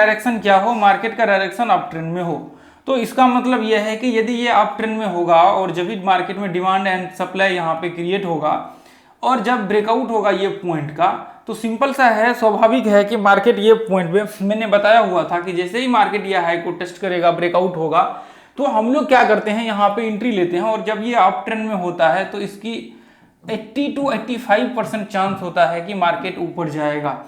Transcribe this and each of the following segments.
Direction क्या हो, market का डायरेक्शन अप ट्रेंड में हो। तो इसका मतलब यह है कि यदि ये अप ट्रेंड में होगा और जब भी मार्केट में डिमांड एंड सप्लाई यहाँ पे क्रिएट होगा और जब ब्रेकआउट होगा ये पॉइंट का, तो सिंपल सा है, स्वाभाविक है कि मार्केट ये पॉइंट पे मैंने बताया हुआ था कि जैसे ही मार्केट ये हाई को टेस्ट करेगा, ब्रेकआउट होगा, तो हम लोग क्या करते हैं, यहाँ पे एंट्री लेते हैं। और जब ये अप ट्रेंड में होता है तो इसकी 80 to 85% चांस होता है कि मार्केट ऊपर जाएगा।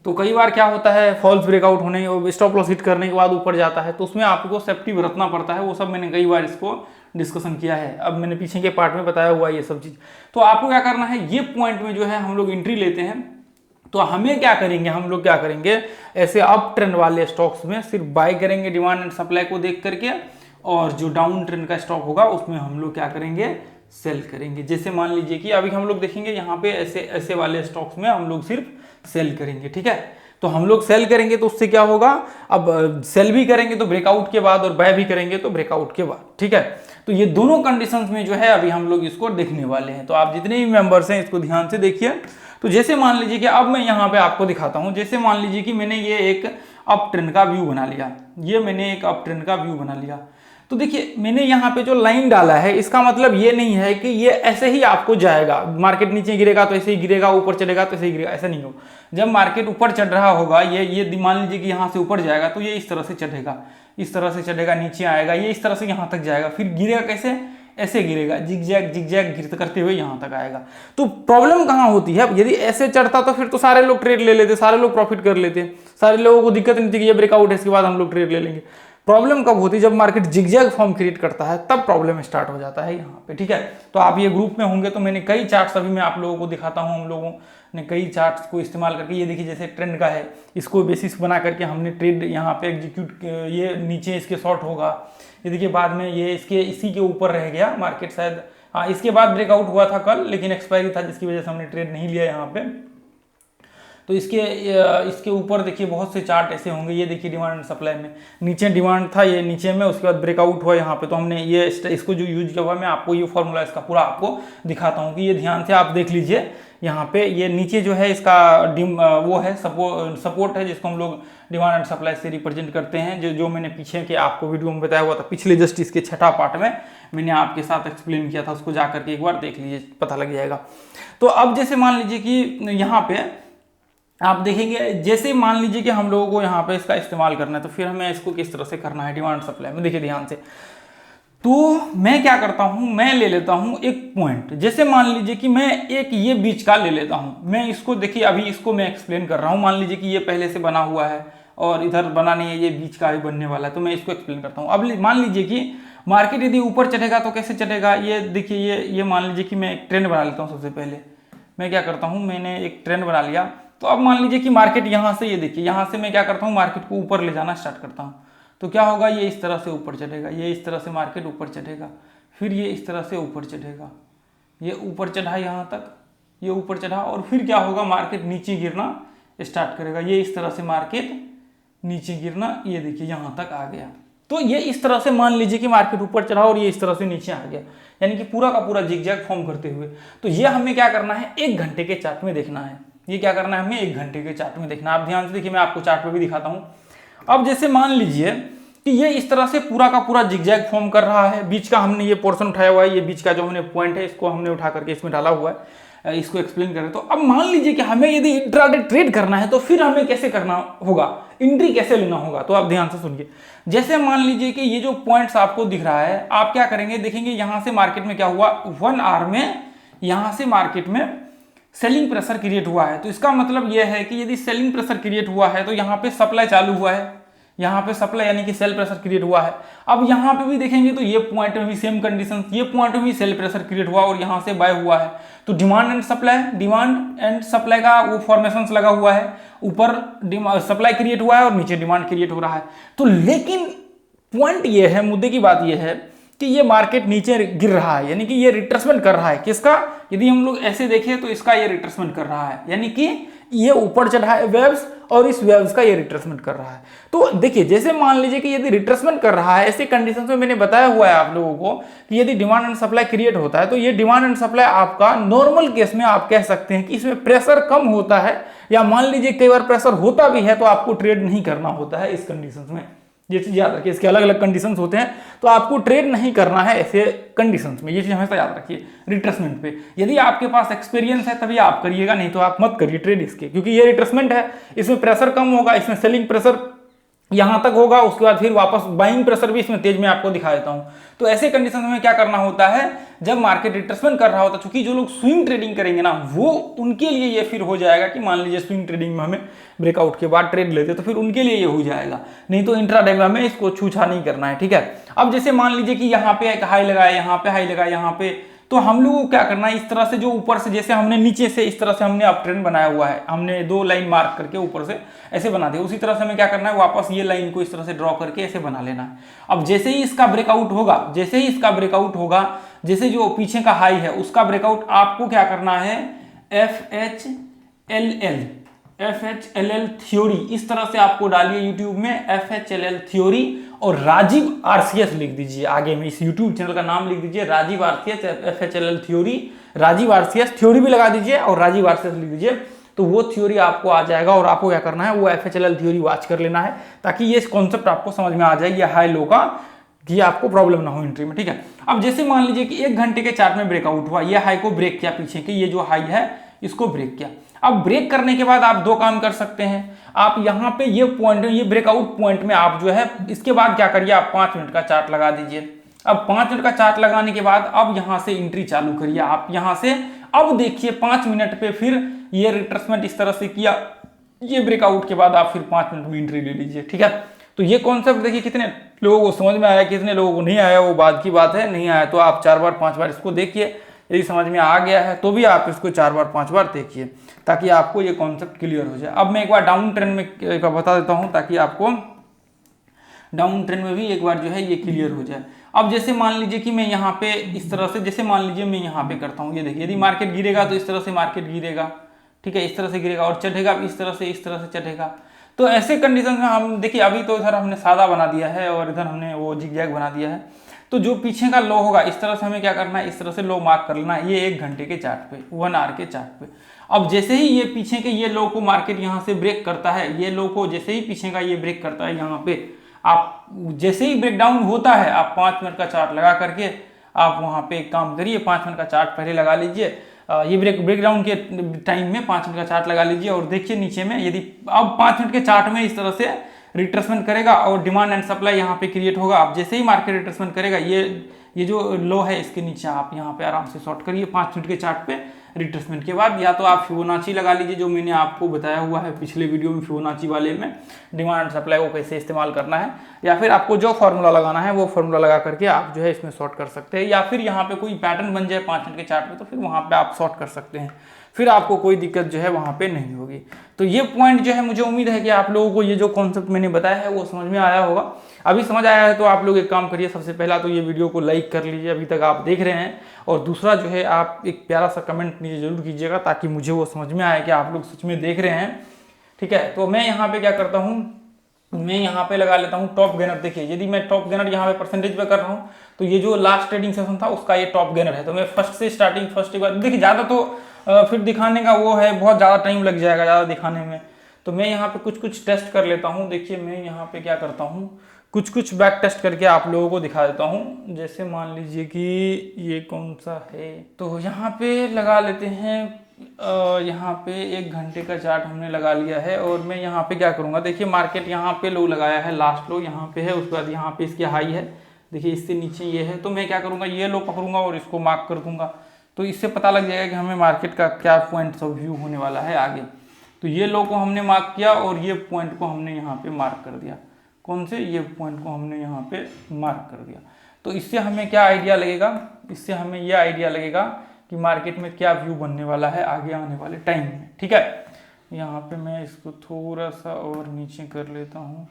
तो कई बार क्या होता है, फॉल्स ब्रेकआउट होने और स्टॉप लॉस हिट करने के बाद ऊपर जाता है, तो उसमें आपको सेफ्टी बरतना पड़ता है। वो सब मैंने कई बार इसको डिस्कशन किया है, अब मैंने पीछे के पार्ट में बताया हुआ ये सब चीज़। तो आपको क्या करना है, ये पॉइंट में जो है हम लोग एंट्री लेते हैं। तो हमें क्या करेंगे, हम लोग क्या करेंगे, ऐसे अप ट्रेंड वाले स्टॉक्स में सिर्फ बाय करेंगे डिमांड एंड सप्लाई को देख करके, और जो डाउन ट्रेंड का स्टॉक होगा उसमें हम लोग क्या करेंगे, सेल करेंगे। जैसे मान लीजिए कि अभी हम लोग देखेंगे यहाँ पे ऐसे वाले स्टॉक्स में हम लोग सिर्फ सेल करेंगे, ठीक है। तो हम लोग सेल करेंगे तो उससे क्या होगा, अब सेल भी करेंगे तो ब्रेकआउट के बाद और बाय भी करेंगे तो ब्रेकआउट के बाद, ठीक है। तो ये दोनों कंडीशंस में जो है अभी हम लोग इसको देखने वाले हैं। तो आप जितने भी मेंबर्स हैं इसको ध्यान से देखिए। तो जैसे मान लीजिए कि अब मैं यहाँ पे आपको दिखाता हूँ, जैसे मान लीजिए कि मैंने ये एक अप ट्रेंड का व्यू बना लिया, ये मैंने एक अप ट्रेंड का व्यू बना लिया। तो देखिए मैंने यहाँ पे जो लाइन डाला है, इसका मतलब ये नहीं है कि ये ऐसे ही आपको जाएगा, मार्केट नीचे गिरेगा तो ऐसे ही गिरेगा, ऊपर चलेगा तो ऐसे ही गिरेगा, ऐसा नहीं हो। जब मार्केट ऊपर चढ़ रहा होगा, ये मान लीजिए कि यहाँ से ऊपर जाएगा तो ये इस तरह से चढ़ेगा, इस तरह से चढ़ेगा, नीचे आएगा, ये इस तरह से यहाँ तक जाएगा, फिर गिरेगा कैसे, ऐसे गिरेगा, जिगजैग जिगजैग करते हुए यहाँ तक आएगा। तो प्रॉब्लम कहाँ होती है, यदि ऐसे चढ़ता तो फिर तो सारे लोग ट्रेड ले लेते, सारे लोग प्रॉफिट कर लेते, सारे लोगों को दिक्कत नहीं थी कि ये ब्रेकआउट है इसके बाद हम लोग ट्रेड ले लेंगे। प्रॉब्लम कब होती है, जब मार्केट जिगजैग फॉर्म क्रिएट करता है, तब प्रॉब्लम स्टार्ट हो जाता है यहाँ पे, ठीक है। तो आप ये ग्रुप में होंगे तो मैंने कई चार्ट्स अभी मैं आप लोगों को दिखाता हूँ, हम लोगों ने कई चार्ट्स को इस्तेमाल करके, ये देखिए जैसे ट्रेंड का है, इसको बेसिस बना करके हमने ट्रेड यहाँ पे एग्जीक्यूट, ये नीचे इसके शॉर्ट होगा, ये देखिए बाद में ये इसी के ऊपर रह गया मार्केट शायद, हाँ इसके बाद ब्रेकआउट हुआ था कल, लेकिन एक्सपायरी था जिसकी वजह से हमने ट्रेड नहीं लिया यहाँ पे। तो इसके ऊपर देखिए बहुत से चार्ट ऐसे होंगे, ये देखिए डिमांड एंड सप्लाई में नीचे डिमांड था, ये नीचे में, उसके बाद ब्रेकआउट हुआ यहाँ पे। तो हमने ये इसको जो यूज किया हुआ, मैं आपको ये फॉर्मूला इसका पूरा आपको दिखाता हूँ कि ये ध्यान से आप देख लीजिए। यहाँ पे ये नीचे जो है इसका वो है सपोर्ट है, जिसको हम लोग डिमांड एंड सप्लाई से रिप्रेजेंट करते हैं, जो मैंने पीछे के आपको वीडियो में बताया हुआ था, पिछले जस्ट इसके छठा पार्ट में मैंने आपके साथ एक्सप्लेन किया था, उसको जा करके एक बार देख लीजिए, पता लग जाएगा। तो अब जैसे मान लीजिए कि यहाँ पे आप देखेंगे, जैसे मान लीजिए कि हम लोगों को यहाँ पे इसका इस्तेमाल करना है, तो फिर हमें इसको किस तरह से करना है डिमांड सप्लाई में, देखिए ध्यान से। तो मैं क्या करता हूँ, मैं ले लेता हूँ एक पॉइंट, जैसे मान लीजिए कि मैं एक ये बीच का ले लेता हूँ, मैं इसको देखिए अभी इसको मैं एक्सप्लेन कर रहा हूँ। मान लीजिए कि ये पहले से बना हुआ है और इधर बना नहीं है, ये बीच का भी बनने वाला है, तो मैं इसको एक्सप्लेन करता हूँ। अब मान लीजिए कि मार्केट यदि ऊपर चढ़ेगा तो कैसे चढ़ेगा, ये देखिए, ये मान लीजिए कि मैं एक ट्रेंड बना लेता हूँ। सबसे पहले मैं क्या करता हूँ, मैंने एक ट्रेंड बना लिया। तो अब मान लीजिए कि मार्केट यहाँ से, ये देखिए यहाँ से मैं क्या करता हूँ, मार्केट को ऊपर ले जाना स्टार्ट करता हूँ। तो क्या होगा, ये इस तरह से ऊपर चढ़ेगा, ये इस तरह से मार्केट ऊपर चढ़ेगा, फिर ये इस तरह से ऊपर चढ़ेगा, ये ऊपर चढ़ा यहाँ तक, ये ऊपर चढ़ा, और फिर क्या होगा, मार्केट नीचे गिरना स्टार्ट करेगा, ये इस तरह से मार्केट नीचे गिरना, ये देखिए यहाँ तक आ गया। तो ये इस तरह से मान लीजिए कि मार्केट ऊपर चढ़ा और ये इस तरह से नीचे आ गया, यानी कि पूरा का पूरा जिगजैग फॉर्म करते हुए। तो ये हमें क्या करना है, 1 घंटे के चार्ट में देखना है, ये क्या करना है हमें 1 घंटे के चार्ट में देखना है। आप ध्यान से देखिए, मैं आपको चार्ट पे भी दिखाता हूँ। अब जैसे मान लीजिए कि ये इस तरह से पूरा का पूरा जिगजैग फॉर्म कर रहा है, बीच का हमने ये पोर्शन उठाया हुआ है, ये बीच का जो हमने पॉइंट है इसको हमने उठा करके इसमें डाला हुआ है, इसको एक्सप्लेन करें। तो अब मान लीजिए कि हमें यदि इंट्राडे ट्रेड करना है तो फिर हमें कैसे करना होगा, एंट्री कैसे लेना होगा। तो आप ध्यान से सुनिए, जैसे मान लीजिए कि ये जो पॉइंट्स आपको दिख रहा है, आप क्या करेंगे, देखेंगे यहाँ से मार्केट में क्या हुआ, 1 आवर में यहाँ से मार्केट में सेलिंग प्रेशर क्रिएट हुआ है। तो इसका मतलब यह है कि यदि सेलिंग प्रेशर क्रिएट हुआ है तो यहाँ पे सप्लाई चालू हुआ है, यहाँ पे सप्लाई यानी कि सेल प्रेशर क्रिएट हुआ है। अब यहाँ पे भी देखेंगे तो ये पॉइंट में भी सेम कंडीशन, ये पॉइंट में भी सेल प्रेशर क्रिएट हुआ और यहाँ से बाय हुआ है। तो डिमांड एंड सप्लाई का वो फॉर्मेशंस लगा हुआ है, ऊपर सप्लाई क्रिएट हुआ है और नीचे डिमांड क्रिएट हो रहा है। तो लेकिन पॉइंट ये है, मुद्दे की बात यह है कि ये मार्केट नीचे गिर रहा है, यानी कि ये रिट्रेसमेंट कर रहा है। किसका, यदि हम लोग ऐसे देखें तो इसका ये रिट्रेसमेंट कर रहा है, यानी कि ये ऊपर चढ़ा है वेव्स और इस वेव्स का ये रिट्रेसमेंट कर रहा है। तो देखिए जैसे मान लीजिए कि यदि रिट्रेसमेंट कर रहा है, ऐसे कंडीशंस में मैंने बताया हुआ है आप लोगों को कि यदि डिमांड एंड सप्लाई क्रिएट होता है तो ये डिमांड एंड सप्लाई आपका नॉर्मल केस में आप कह सकते हैं कि इसमें प्रेशर कम होता है, या मान लीजिए कई बार प्रेशर होता भी है तो आपको ट्रेड नहीं करना होता है इस कंडीशंस में। ये चीज याद रखिए, इसके अलग अलग कंडीशंस होते हैं तो आपको ट्रेड नहीं करना है ऐसे कंडीशंस में, ये चीज हमेशा याद रखिए। रिट्रेसमेंट पे यदि आपके पास एक्सपीरियंस है तभी आप करिएगा, नहीं तो आप मत करिए ट्रेड इसके, क्योंकि ये रिट्रेसमेंट है, इसमें प्रेशर कम होगा, इसमें सेलिंग प्रेशर यहां तक होगा, उसके बाद फिर वापस बाइंग प्रेशर भी इसमें तेज में आपको दिखा देता हूं। तो ऐसे कंडीशन में क्या करना होता है, जब मार्केट रिट्रेसमेंट कर रहा होता है, चूंकि जो लोग स्विंग ट्रेडिंग करेंगे ना वो उनके लिए ये फिर हो जाएगा कि मान लीजिए स्विंग ट्रेडिंग में हमें ब्रेकआउट के बाद ट्रेड लेते तो फिर उनके लिए ये हो जाएगा, नहीं तो इंट्राडे में हमें इसको छूछा नहीं करना है, ठीक है। अब जैसे मान लीजिए कि यहाँ पे एक हाई लगाया, यहाँ पे हाई लगाया, यहाँ पे, तो हम लोगों को क्या करना है, इस तरह से जो ऊपर से जैसे हमने नीचे से इस तरह से हमने अप ट्रेंड बनाया हुआ है, हमने 2 लाइन मार्क करके ऊपर से ऐसे बना दिया, उसी तरह से हमें क्या करना है, वापस ये लाइन को इस तरह से ड्रॉ करके ऐसे बना लेना है। अब जैसे ही इसका ब्रेकआउट होगा, जैसे ही इसका ब्रेकआउट होगा, जैसे जो पीछे का हाई है उसका ब्रेकआउट आपको क्या करना है, FHLL थ्योरी इस तरह से आपको डालिए यूट्यूब में, FHLL थ्योरी, और राजीव RCS लिख दीजिए आगे में, इस यूट्यूब चैनल का नाम लिख दीजिए Rajiv RCS, FHLL theory, Rajiv RCS theory भी लगा दीजिए और राजीव RCS लिख दीजिए, तो वो थ्योरी आपको आ जाएगा। और आपको क्या करना है, वो FHLL थ्योरी वॉच कर लेना है ताकि ये कॉन्सेप्ट आपको समझ में आ जाए, ये हाई लो का, कि आपको प्रॉब्लम ना हो एंट्री में, ठीक है। अब जैसे मान लीजिए कि 1 घंटे के चार्ट में ब्रेकआउट हुआ, ये हाई को ब्रेक किया, पीछे के ये जो हाई है इसको ब्रेक किया। अब ब्रेक करने के बाद आप 2 काम कर सकते हैं, आप यहाँ पे ये पॉइंट, ये ब्रेकआउट पॉइंट में आप जो है इसके बाद क्या करिए, आप 5 मिनट का चार्ट लगा दीजिए। अब 5 मिनट का चार्ट लगाने के बाद अब यहाँ से एंट्री चालू करिए आप यहाँ से। अब देखिए 5 मिनट पे फिर ये रिट्रेसमेंट इस तरह से किया, ये ब्रेकआउट के बाद आप फिर 5 मिनट में एंट्री ले लीजिए, ठीक है। तो ये कॉन्सेप्ट देखिए कितने लोगों को समझ में आया, कितने लोगों को नहीं आया, वो बात की बात है। नहीं आया तो आप 4 बार 5 बार इसको देखिए, यदि समझ में आ गया है तो भी आप इसको 4 बार 5 बार देखिए ताकि आपको ये कॉन्सेप्ट क्लियर हो जाए। अब मैं एक बार डाउन ट्रेंड में का बता देता हूं ताकि आपको डाउन ट्रेंड में भी एक बार जो है ये क्लियर हो जाए। अब जैसे मान लीजिए कि मैं यहाँ पे इस तरह से, जैसे मान लीजिए मैं यहाँ पे करता हूँ, ये देखिए यदि मार्केट गिरेगा तो इस तरह से मार्केट गिरेगा, ठीक है, इस तरह से गिरेगा, और चढ़ेगा इस तरह से चढ़ेगा। तो ऐसे कंडीशन में हम देखिए, अभी तो इधर हमने सादा बना दिया है और इधर हमने वो जिगजैग बना दिया है, तो जो पीछे का लो होगा इस तरह से हमें क्या करना है, इस तरह से लो मार्क कर लेना है, ये 1 घंटे के चार्ट पे, 1 आवर के चार्ट पे। अब जैसे ही ये पीछे के ये लो को मार्केट यहाँ से ब्रेक करता है, ये लो को जैसे ही पीछे का ये ब्रेक करता है यहाँ पे, आप जैसे ही ब्रेकडाउन होता है आप 5 मिनट का चार्ट लगा करके आप वहाँ पे एक काम करिए, 5 मिनट का चार्ट पहले लगा लीजिए, ये ब्रेकडाउन के टाइम में 5 मिनट का चार्ट लगा लीजिए और देखिए नीचे में, यदि अब 5 मिनट के चार्ट में इस तरह से रिट्रेसमेंट करेगा और डिमांड एंड सप्लाई यहाँ पे क्रिएट होगा। आप जैसे ही मार्केट रिट्रेसमेंट करेगा, ये जो लो है इसके नीचे आप यहाँ पे आराम से शॉर्ट करिए 5 मिनट के चार्ट पे रिट्रेसमेंट के बाद। या तो आप फिबोनाची लगा लीजिए, जो मैंने आपको बताया हुआ है पिछले वीडियो में फिबोनाची वाले में, डिमांड एंड सप्लाई को कैसे इस्तेमाल करना है, या फिर आपको जो फॉर्मूला लगाना है वो फॉर्मूला लगा करके आप जो है इसमें शॉर्ट कर सकते हैं, या फिर यहाँ पे कोई पैटर्न बन जाए 5 मिनट के चार्ट में तो फिर वहाँ पे आप शॉर्ट कर सकते हैं, फिर आपको कोई दिक्कत जो है वहाँ पे नहीं होगी। तो ये पॉइंट जो है मुझे उम्मीद है कि आप लोगों को ये जो कॉन्सेप्ट मैंने बताया है वो समझ में आया होगा। अभी समझ आया है तो आप लोग एक काम करिए, सबसे पहला तो ये वीडियो को लाइक कर लीजिए अभी तक आप देख रहे हैं, और दूसरा जो है आप एक प्यारा सा कमेंट नीचे जरूर कीजिएगा ताकि मुझे वो समझ में आए कि आप लोग सच में देख रहे हैं, ठीक है। तो मैं यहाँ पे क्या करता हूँ, मैं यहाँ पे लगा लेता हूँ टॉप गेनर। देखिए यदि मैं टॉप गेनर यहाँ पे परसेंटेज पे कर रहा हूँ तो ये जो लास्ट ट्रेडिंग सेशन था उसका ये टॉप गेनर है, तो मैं फर्स्ट से स्टार्टिंग, फर्स्ट के बाद देखिए ज़्यादा तो फिर दिखाने का वो है, बहुत ज़्यादा टाइम लग जाएगा ज़्यादा दिखाने में, तो मैं यहाँ पे कुछ टेस्ट कर लेता हूँ। देखिए मैं यहाँ पे क्या करता हूँ, कुछ बैक टेस्ट करके आप लोगों को दिखा देता हूँ। जैसे मान लीजिए कि ये कौन सा है, तो यहाँ पे लगा लेते हैं, यहाँ पे 1 घंटे का चार्ट हमने लगा लिया है, और मैं यहाँ पे क्या करूँगा, देखिए मार्केट यहाँ पे लो लगाया है, लास्ट लो यहाँ पे है, उसके बाद यहाँ पे इसकी हाई है, देखिए इससे नीचे ये है, तो मैं क्या करूँगा, ये लो पकड़ूंगा और इसको मार्क कर दूंगा, तो इससे पता लग जाएगा कि हमें मार्केट का क्या पॉइंट ऑफ व्यू होने वाला है आगे। तो ये लो को हमने मार्क किया और ये पॉइंट को हमने यहाँ पे मार्क कर दिया, कौन से, ये पॉइंट को हमने यहाँ पे मार्क कर दिया। तो इससे हमें क्या आइडिया लगेगा, इससे हमें ये आइडिया लगेगा कि मार्केट में क्या व्यू बनने वाला है आगे आने वाले टाइम में, ठीक है। यहाँ पे मैं इसको थोड़ा सा और नीचे कर लेता हूँ,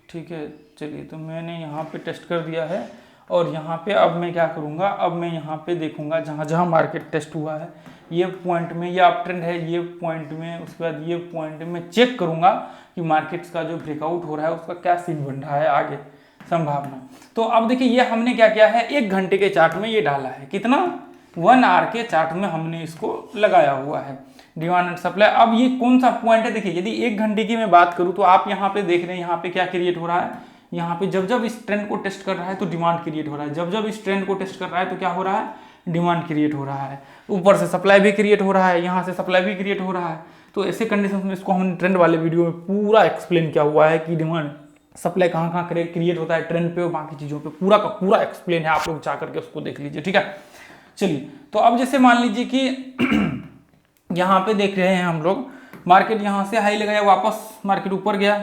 ठीक है। चलिए तो मैंने यहाँ पे टेस्ट कर दिया है, और यहाँ पे अब मैं क्या करूँगा, अब मैं यहाँ पे देखूँगा जहाँ जहाँ मार्केट टेस्ट हुआ है, ये पॉइंट में ये अप ट्रेंड है, ये पॉइंट में, उसके बाद ये पॉइंट में चेक करूंगा कि मार्केट्स का जो ब्रेकआउट हो रहा है उसका क्या सीन बन रहा है आगे संभावना। तो अब देखिए ये हमने क्या किया है, 1 घंटे के चार्ट में ये डाला है, कितना 1 आवर के चार्ट में हमने इसको लगाया हुआ है डिमांड एंड सप्लाई। अब ये कौन सा पॉइंट है, देखिए यदि 1 घंटे की मैं बात करूं तो आप यहाँ पे देख रहे हैं यहाँ पे क्या क्रिएट हो रहा है, यहाँ पे जब जब इस ट्रेंड को टेस्ट कर रहा है तो डिमांड क्रिएट हो रहा है, जब जब इस ट्रेंड को टेस्ट कर रहा है तो क्या हो रहा है, डिमांड क्रिएट हो रहा है, ऊपर से सप्लाई भी क्रिएट हो रहा है, यहाँ से सप्लाई भी क्रिएट हो रहा है। तो ऐसे कंडीशन में इसको हमने ट्रेंड वाले वीडियो में पूरा एक्सप्लेन किया हुआ है कि डिमांड सप्लाई कहाँ कहाँ क्रिएट होता है ट्रेंड पे और बाकी चीज़ों पे पूरा का पूरा एक्सप्लेन है, आप लोग जा करके उसको देख लीजिए, ठीक है। चलिए तो अब जैसे मान लीजिए कि यहाँ पे देख रहे हैं हम लोग मार्केट यहाँ से हाई लगाया, वापस मार्केट ऊपर गया,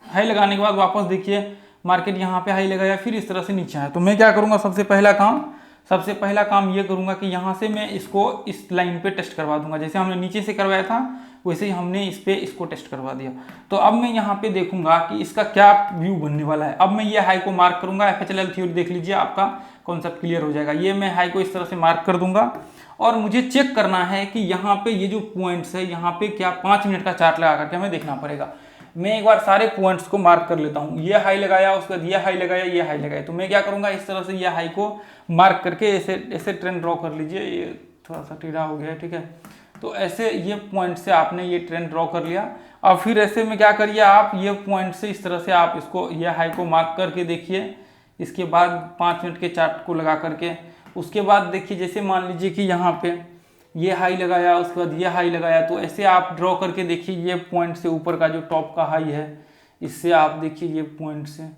हाई लगाने के बाद वापस देखिए मार्केट यहाँ पे हाई लगाया, फिर इस तरह से नीचे आया। तो मैं क्या करूँगा, सबसे पहला काम ये करूँगा कि यहाँ से मैं इसको इस लाइन पे टेस्ट करवा दूंगा, जैसे हमने नीचे से करवाया था वैसे ही हमने इस पे इसको टेस्ट करवा दिया। तो अब मैं यहाँ पे देखूंगा कि इसका क्या व्यू बनने वाला है। अब मैं ये हाई को मार्क करूंगा, FHLL थ्योरी देख लीजिए, आपका कॉन्सेप्ट क्लियर हो जाएगा। ये मैं हाई को इस तरह से मार्क कर दूंगा और मुझे चेक करना है कि यहाँ पे ये जो पॉइंट्स है यहाँ पे क्या 5 मिनट का चार्ट लगा करके हमें देखना पड़ेगा। मैं एक बार सारे पॉइंट्स को मार्क कर लेता हूँ, ये हाई लगाया, उसके बाद ये हाई लगाया, ये हाई लगाया। तो मैं क्या करूँगा, इस तरह से ये हाई को मार्क करके ऐसे ट्रेंड ड्रॉ कर लीजिए, ये थोड़ा सा टेढ़ा हो गया है, ठीक है। तो ऐसे ये पॉइंट से आपने ये ट्रेंड ड्रॉ कर लिया। अब फिर ऐसे में क्या करिए, आप ये पॉइंट से इस तरह से आप इसको ये हाई को मार्क करके देखिए, इसके बाद 5 मिनट के चार्ट को लगा करके, उसके बाद देखिए जैसे मान लीजिए कि यहाँ पे ये हाई लगाया, उसके बाद ये हाई लगाया, तो ऐसे आप ड्रॉ करके देखिए ये पॉइंट से ऊपर का जो टॉप का हाई है, इससे आप देखिए ये पॉइंट से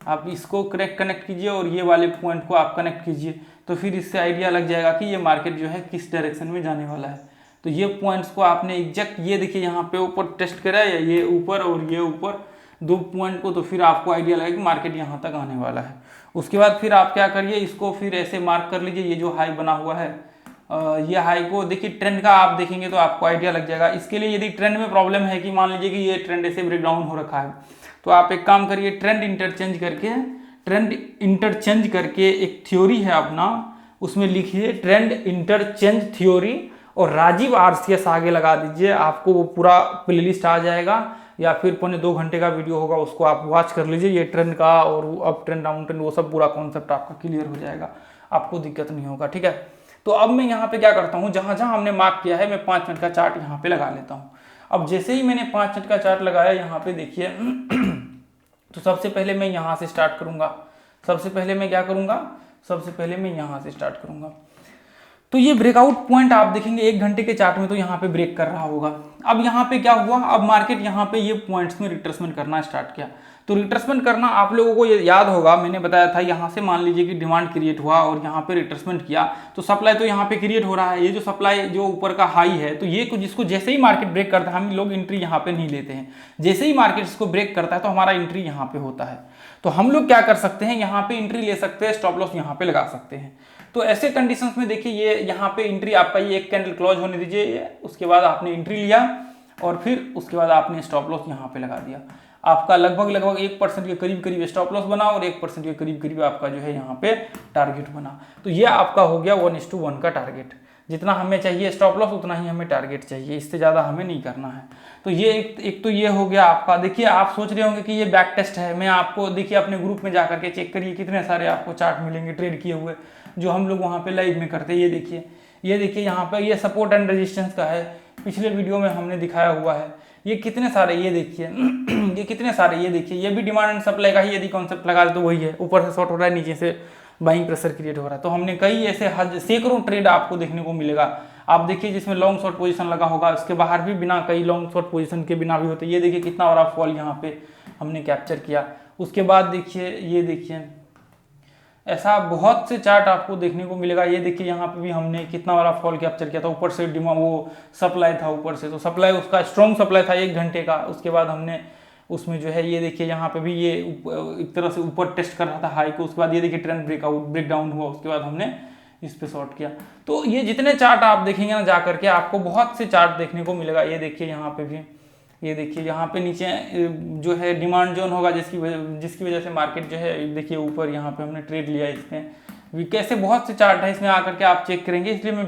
आप इसको कनेक्ट कीजिए और ये वाले पॉइंट को आप कनेक्ट कीजिए, तो फिर इससे आइडिया लग जाएगा कि ये मार्केट जो है किस डायरेक्शन में जाने वाला है। तो ये पॉइंट्स को आपने एग्जैक्ट ये देखिए यहाँ पे ऊपर टेस्ट करा है, ये ऊपर और ये ऊपर 2 पॉइंट को, तो फिर आपको आइडिया लगेगा कि मार्केट यहाँ तक आने वाला है। उसके बाद फिर आप क्या करिए, इसको फिर ऐसे मार्क कर लीजिए, ये जो हाई बना हुआ है ये हाई को देखिए ट्रेंड का आप देखेंगे तो आपको आइडिया लग जाएगा। इसके लिए यदि ट्रेंड में प्रॉब्लम है कि मान लीजिए कि ये ट्रेंड ऐसे ब्रेकडाउन हो रखा है, तो आप एक काम करिए, ट्रेंड इंटरचेंज करके एक थ्योरी है अपना, उसमें लिखिए ट्रेंड इंटरचेंज थ्योरी और राजीव RCS आगे लगा दीजिए, आपको वो पूरा प्लेलिस्ट आ जाएगा, या फिर 1.5-2 घंटे का वीडियो होगा उसको आप वॉच कर लीजिए। ये ट्रेंड का और अप ट्रेंड डाउन ट्रेंड वो सब पूरा कॉन्सेप्ट आपका क्लियर हो जाएगा, आपको दिक्कत नहीं होगा, ठीक है। तो अब मैं यहाँ पे क्या करता हूँ, जहाँ जहाँ हमने मार्क किया है मैं 5 मिनट का चार्ट यहाँ पे लगा लेता हूँ। अब जैसे ही मैंने 5 मिनट का चार्ट लगाया यहाँ पे देखिए तो सबसे पहले मैं यहाँ से स्टार्ट करूँगा, सबसे पहले मैं क्या करूँगा, सबसे पहले मैं यहाँ से स्टार्ट करूँगा। तो ये ब्रेकआउट पॉइंट आप देखेंगे 1 घंटे के चार्ट में तो यहाँ पे ब्रेक कर रहा होगा। अब यहाँ पे क्या हुआ, अब मार्केट यहाँ पे ये पॉइंट्स में रिट्रेसमेंट करना स्टार्ट किया। तो रिट्रेसमेंट करना आप लोगों को ये याद होगा, मैंने बताया था यहाँ से मान लीजिए कि डिमांड क्रिएट हुआ और यहाँ पे रिट्रेसमेंट किया, तो सप्लाई तो यहाँ पे क्रिएट हो रहा है। ये जो सप्लाई जो ऊपर का हाई है, तो ये कुछ जिसको जैसे ही मार्केट ब्रेक करता है हम लोग एंट्री यहाँ पे नहीं लेते हैं, जैसे ही मार्केट इसको ब्रेक करता है तो हमारा एंट्री यहाँ पे होता है। तो हम लोग क्या कर सकते हैं, यहाँ पे एंट्री ले सकते हैं, स्टॉप लॉस यहाँ पे लगा सकते हैं। तो ऐसे कंडीशंस में देखिए ये यहाँ पे एंट्री आपका ये एक कैंडल क्लोज होने दीजिए, उसके बाद आपने एंट्री लिया और फिर उसके बाद आपने स्टॉप लॉस यहाँ पे लगा दिया। आपका लगभग 1% के करीब स्टॉप लॉस बना और 1% के करीब आपका जो है यहाँ पे टारगेट बना। तो ये आपका हो गया 1:1 का टारगेट। जितना हमें चाहिए स्टॉप लॉस उतना ही हमें टारगेट चाहिए, इससे ज़्यादा हमें नहीं करना है। तो ये एक तो ये हो गया आपका। देखिए आप सोच रहे होंगे कि ये बैक टेस्ट है, मैं आपको देखिए अपने ग्रुप में जाकर के चेक करिए कितने सारे आपको चार्ट मिलेंगे ट्रेड किए हुए जो हम लोग वहाँ पे लाइव में करते हैं। ये देखिए यहाँ पे ये सपोर्ट एंड रेजिस्टेंस का है, पिछले वीडियो में हमने दिखाया हुआ है। ये कितने सारे, ये देखिए ये कितने सारे, ये देखिए ये भी डिमांड एंड सप्लाई का ही यदि कॉन्सेप्ट लगा दे तो वही है, ऊपर से शॉर्ट हो रहा है, नीचे से बाइंग प्रेशर क्रिएट हो रहा है। तो हमने कई ऐसे सैकड़ों ट्रेड आपको देखने को मिलेगा। आप देखिए जिसमें लॉन्ग शॉर्ट पोजीशन लगा होगा, उसके बाहर भी बिना कई लॉन्ग शॉर्ट पोजीशन के बिना भी होते। ये देखिए कितना बड़ा फॉल यहाँ पे हमने कैप्चर किया। उसके बाद देखिए ये देखिए ऐसा बहुत से चार्ट आपको देखने को मिलेगा। ये देखिए यहाँ पे भी हमने कितना बड़ा फॉल कैप्चर किया था, ऊपर से डिमांड वो सप्लाई था ऊपर से, तो सप्लाई उसका स्ट्रॉन्ग सप्लाई था 1 घंटे का। उसके बाद हमने उसमें जो है ये देखिए यहाँ पे भी ये एक तरह से ऊपर टेस्ट कर रहा था हाई को। उसके बाद ये देखिए ट्रेंड ब्रेकडाउन हुआ, उसके बाद हमने इस पे शॉर्ट किया। तो ये जितने चार्ट आप देखेंगे ना जा करके आपको बहुत से चार्ट देखने को मिलेगा। ये देखिए यहाँ पे भी, ये देखिए यहाँ पे नीचे जो है डिमांड जोन होगा जिसकी वजह से मार्केट जो है देखिए ऊपर यहाँ पे हमने ट्रेड लिया। इसमें कैसे बहुत से चार्ट है, इसमें आकर के आप चेक करेंगे। इसलिए मैं